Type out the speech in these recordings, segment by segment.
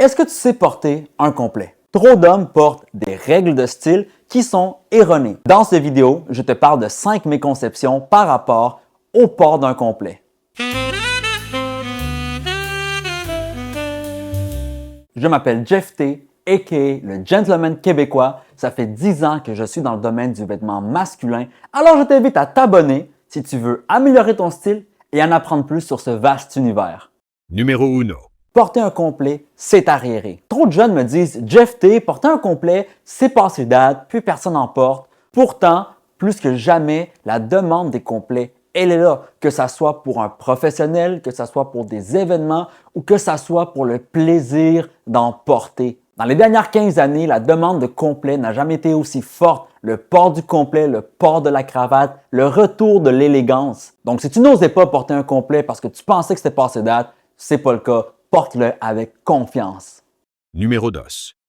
Est-ce que tu sais porter un complet? Trop d'hommes portent des règles de style qui sont erronées. Dans cette vidéo, je te parle de 5 méconceptions par rapport au port d'un complet. Je m'appelle Jeff T, a.k.a. le gentleman québécois. Ça fait 10 ans que je suis dans le domaine du vêtement masculin, alors je t'invite à t'abonner si tu veux améliorer ton style et en apprendre plus sur ce vaste univers. Numéro 1. Porter un complet, c'est arriéré. Trop de jeunes me disent « Jeff T, porter un complet, c'est passé date, plus personne n'en porte. » Pourtant, plus que jamais, la demande des complets, elle est là. Que ça soit pour un professionnel, que ça soit pour des événements ou que ça soit pour le plaisir d'en porter. Dans les dernières 15 années, la demande de complets n'a jamais été aussi forte. Le port du complet, le port de la cravate, le retour de l'élégance. Donc, si tu n'osais pas porter un complet parce que tu pensais que c'était passé date, c'est pas le cas. Porte-le avec confiance. Numéro 2.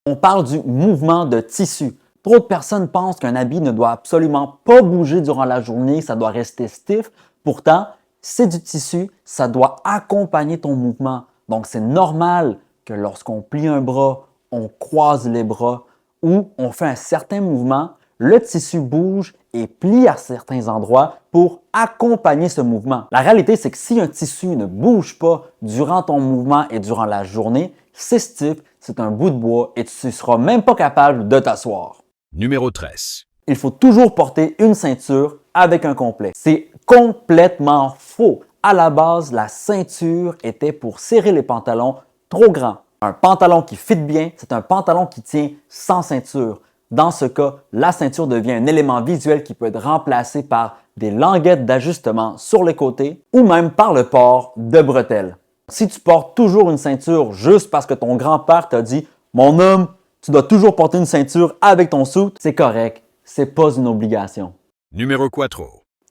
On parle du mouvement de tissu. Trop de personnes pensent qu'un habit ne doit absolument pas bouger durant la journée, ça doit rester stiff. Pourtant, c'est du tissu, ça doit accompagner ton mouvement. Donc, c'est normal que lorsqu'on plie un bras, on croise les bras ou on fait un certain mouvement, le tissu bouge et plie à certains endroits pour accompagner ce mouvement. La réalité, c'est que si un tissu ne bouge pas durant ton mouvement et durant la journée, c'est stiff, c'est un bout de bois et tu ne seras même pas capable de t'asseoir. Numéro 13. Il faut toujours porter une ceinture avec un complet. C'est complètement faux. À la base, la ceinture était pour serrer les pantalons trop grands. Un pantalon qui fit bien, c'est un pantalon qui tient sans ceinture. Dans ce cas, la ceinture devient un élément visuel qui peut être remplacé par des languettes d'ajustement sur les côtés ou même par le port de bretelles. Si tu portes toujours une ceinture juste parce que ton grand-père t'a dit « Mon homme, tu dois toujours porter une ceinture avec ton suit », c'est correct, c'est pas une obligation. Numéro 4.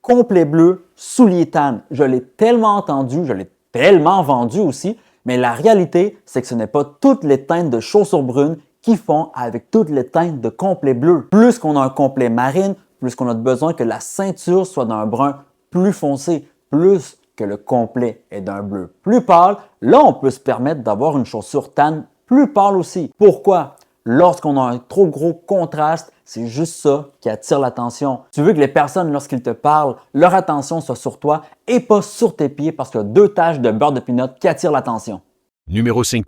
Complet bleu, souliers tan. Je l'ai tellement entendu, je l'ai tellement vendu aussi, mais la réalité, c'est que ce n'est pas toutes les teintes de chaussures brunes qui font avec toutes les teintes de complet bleu. Plus qu'on a un complet marine, plus qu'on a besoin que la ceinture soit d'un brun plus foncé, plus que le complet est d'un bleu plus pâle, là on peut se permettre d'avoir une chaussure tan plus pâle aussi. Pourquoi? Lorsqu'on a un trop gros contraste, c'est juste ça qui attire l'attention. Tu veux que les personnes, lorsqu'ils te parlent, leur attention soit sur toi et pas sur tes pieds parce qu'il y a 2 taches de beurre de pinot qui attirent l'attention. Numéro 5.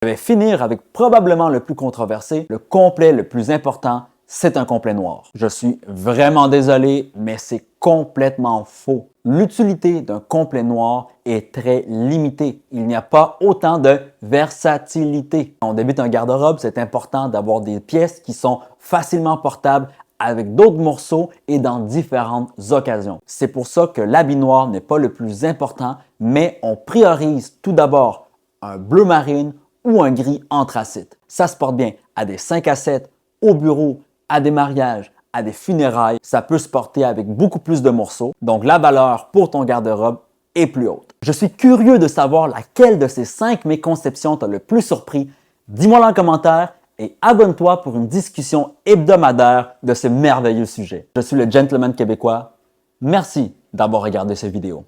Je vais finir avec probablement le plus controversé, le complet le plus important, c'est un complet noir. Je suis vraiment désolé, mais c'est complètement faux. L'utilité d'un complet noir est très limitée. Il n'y a pas autant de versatilité. Quand on débute un garde-robe, c'est important d'avoir des pièces qui sont facilement portables avec d'autres morceaux et dans différentes occasions. C'est pour ça que l'habit noir n'est pas le plus important, mais on priorise tout d'abord un bleu marine ou un gris anthracite. Ça se porte bien à des 5 à 7, au bureau, à des mariages, à des funérailles. Ça peut se porter avec beaucoup plus de morceaux. Donc, la valeur pour ton garde-robe est plus haute. Je suis curieux de savoir laquelle de ces 5 méconceptions t'a le plus surpris. Dis-moi en commentaire et abonne-toi pour une discussion hebdomadaire de ce merveilleux sujet. Je suis le gentleman québécois. Merci d'avoir regardé cette vidéo.